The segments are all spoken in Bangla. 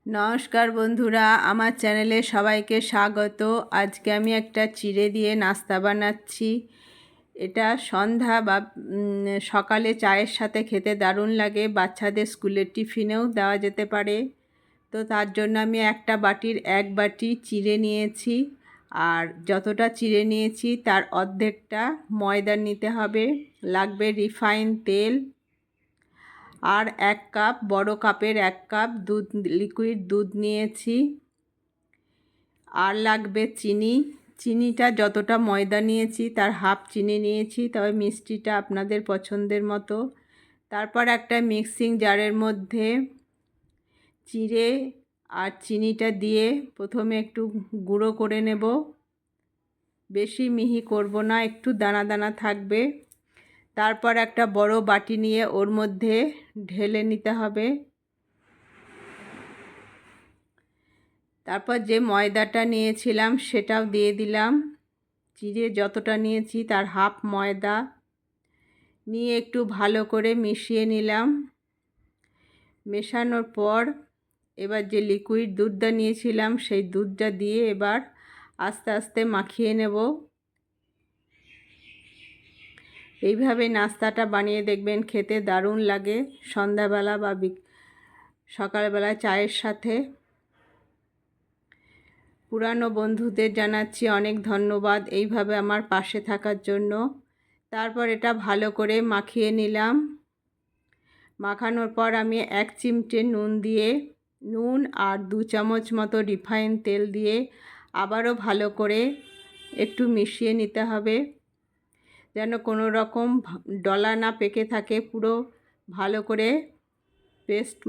নমস্কার বন্ধুরা, আমার চ্যানেলে সবাইকে স্বাগত। আজকে আমি একটা চিড়ে দিয়ে নাস্তা বানাচ্ছি। এটা সন্ধ্যা বা সকালে চায়ের সাথে খেতে দারুণ লাগে, বাচ্চাদের স্কুলের টিফিনেও দেওয়া যেতে পারে। তো তার জন্য আমি একটা বাটির 1 বাটি চিড়ে নিয়েছি, আর যতটা চিড়ে নিয়েছি তার অর্ধেকটা ময়দা নিতে হবে। লাগবে রিফাইন তেল, আর 1 কাপ, বড় কাপের 1 কাপ দুধ, লিকুইড দুধ নিয়েছি। আর লাগবে চিনি। চিনিটা যতটা ময়দা নিয়েছি তার হাফ চিনি নিয়েছি, তবে মিষ্টিটা আপনাদের পছন্দের মতো। তারপর একটা মিক্সিং জারের মধ্যে চিড়ে আর চিনিটা দিয়ে প্রথমে একটু গুঁড়ো করে নেব। বেশি মিহি করব না, একটু দানা দানা থাকবে। তারপর একটা বড় বাটি নিয়ে ওর মধ্যে ঢেলে নিতে হবে। তারপর যে ময়দাটা নিয়েছিলাম সেটাও দিয়ে দিলাম। চিড়ে যতটা নিয়েছি তার হাফ ময়দা নিয়ে একটু ভালো করে মিশিয়ে নিলাম। মেশানোর পর এবার যে লিকুইড দুধটা নিয়েছিলাম সেই দুধটা দিয়ে এবার আস্তে আস্তে মাখিয়ে নেব। এইভাবে নাস্তাটা বানিয়ে দেখবেন, খেতে দারুণ লাগে সন্ধ্যাবেলা বা সকালবেলা চায়ের সাথে। পুরানো বন্ধুদের জানাচ্ছি অনেক ধন্যবাদ এইভাবে আমার পাশে থাকার জন্য। তারপর এটা ভালো করে মাখিয়ে নিলাম। মাখানোর পর আমি 1 চিমটে নুন আর 2 চামচ মতো রিফাইন তেল দিয়ে আবারও ভালো করে একটু মিশিয়ে নিতে হবে, যেন কোনো রকম ডলা না পেকে থাকে। পুরো ভালো করে পেস্ট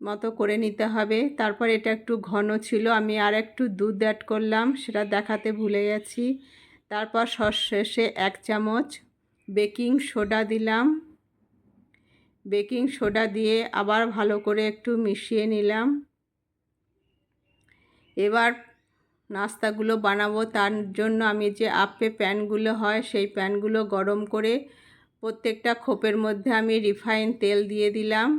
মতো করে নিতে হবে। তারপর এটা একটু ঘন ছিল, আমি আর একটু দুধ অ্যাড করলাম, সেটা দেখাতে ভুলে গেছি। তারপর সবশেষে 1 চামচ বেকিং সোডা দিলাম। বেকিং সোডা দিয়ে আবার ভালো করে একটু মিশিয়ে নিলাম। এবার নাস্তাগুলো বানাবো, তার জন্য আমি যে আপ্পে প্যানগুলো হয় সেই প্যানগুলো গরম করে প্রত্যেকটা খোপের মধ্যে আমি রিফাইন তেল দিয়ে দিলাম।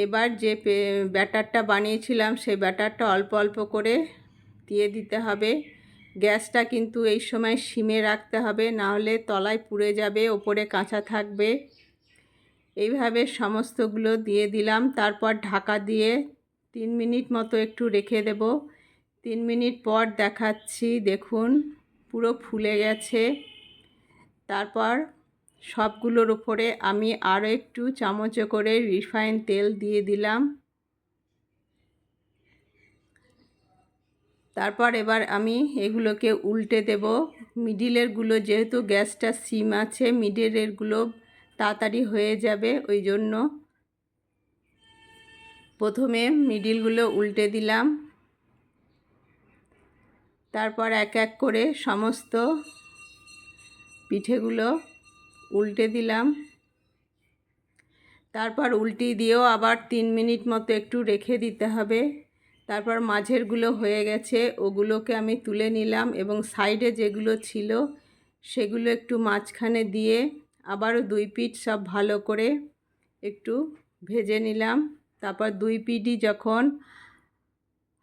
এবার যে ব্যাটারটা বানিয়েছিলাম সেই ব্যাটারটা অল্প অল্প করে দিয়ে দিতে হবে। গ্যাসটা কিন্তু এই সময় সিমে রাখতে হবে, না হলে তলায় পুড়ে যাবে, ওপরে কাঁচা থাকবে। এইভাবে সমস্তগুলো দিয়ে দিলাম। তারপর ঢাকা দিয়ে 3 মিনিট মতো একটু রেখে দেব। 3 মিনিট পর দেখাচ্ছি, দেখুন পুরো ফুলে গেছে। তারপর সবগুলোর উপরে আমি আরও একটু চামচে করে রিফাইন তেল দিয়ে দিলাম। তারপর এবার আমি এগুলোকে উল্টে দেব। মিডিলেরগুলো যেহেতু গ্যাসটা সিম আছে, মিডিলেরগুলো তাড়াতাড়ি হয়ে যাবে, ওই জন্য প্রথমে মিডিলগুলো উল্টে দিলাম। তারপর এক এক করে সমস্ত পিঠেগুলো উল্টে দিলাম। তারপর উল্টি দিয়েও আবার 3 মিনিট মতো একটু রেখে দিতে হবে। তারপর মাঝেরগুলো হয়ে গেছে, ওগুলোকে আমি তুলে নিলাম এবং সাইডে যেগুলো ছিল সেগুলো একটু মাঝখানে দিয়ে আবারও 2 পিঠ সব ভালো করে একটু ভেজে নিলাম। তারপর 2 পিঠই যখন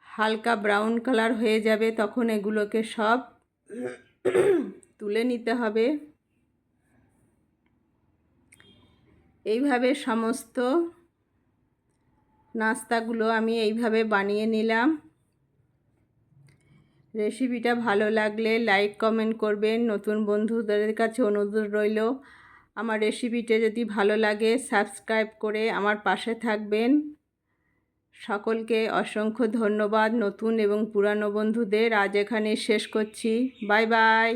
হালকা ব্রাউন কালার হয়ে যাবে তখন এগুলোকে সব তুলে নিতে হবে। এইভাবে সমস্ত নাস্তাগুলো আমি এইভাবে বানিয়ে নিলাম। রেসিপিটা ভালো লাগলে লাইক কমেন্ট করবেন। নতুন বন্ধুদের কাছে অনুরোধ রইল, আমার রেসিপিটা যদি ভালো লাগে সাবস্ক্রাইব করে আমার পাশে থাকবেন। সকলকে অসংখ্য ধন্যবাদ, নতুন এবং পুরানো বন্ধুদের। আজ এখানে শেষ করছি। Bye bye.